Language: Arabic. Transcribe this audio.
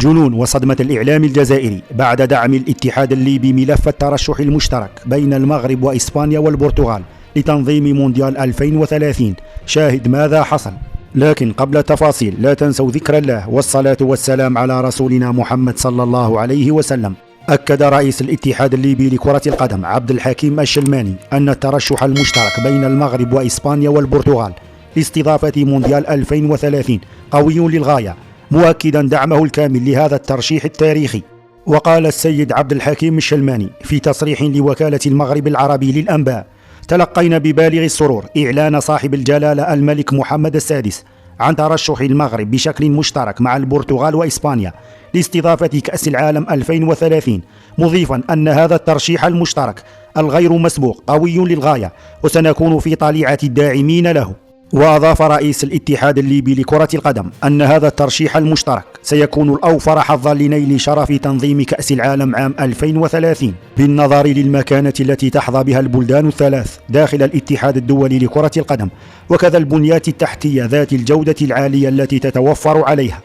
جنون وصدمة الإعلام الجزائري بعد دعم الاتحاد الليبي ملف الترشح المشترك بين المغرب وإسبانيا والبرتغال لتنظيم مونديال 2030. شاهد ماذا حصل. لكن قبل التفاصيل لا تنسوا ذكر الله والصلاة والسلام على رسولنا محمد صلى الله عليه وسلم. أكد رئيس الاتحاد الليبي لكرة القدم عبد الحكيم الشلماني أن الترشح المشترك بين المغرب وإسبانيا والبرتغال لاستضافة مونديال 2030 قوي للغاية، مؤكدا دعمه الكامل لهذا الترشيح التاريخي. وقال السيد عبد الحكيم الشلماني في تصريح لوكالة المغرب العربي للأنباء: تلقينا ببالغ السرور إعلان صاحب الجلالة الملك محمد السادس عن ترشح المغرب بشكل مشترك مع البرتغال وإسبانيا لاستضافة كأس العالم 2030، مضيفا أن هذا الترشيح المشترك الغير مسبوق قوي للغاية، وسنكون في طليعة الداعمين له. وأضاف رئيس الاتحاد الليبي لكرة القدم أن هذا الترشيح المشترك سيكون الأوفر حظا لنيل شرف تنظيم كأس العالم عام 2030 بالنظر للمكانة التي تحظى بها البلدان الثلاث داخل الاتحاد الدولي لكرة القدم، وكذا البنيات التحتية ذات الجودة العالية التي تتوفر عليها.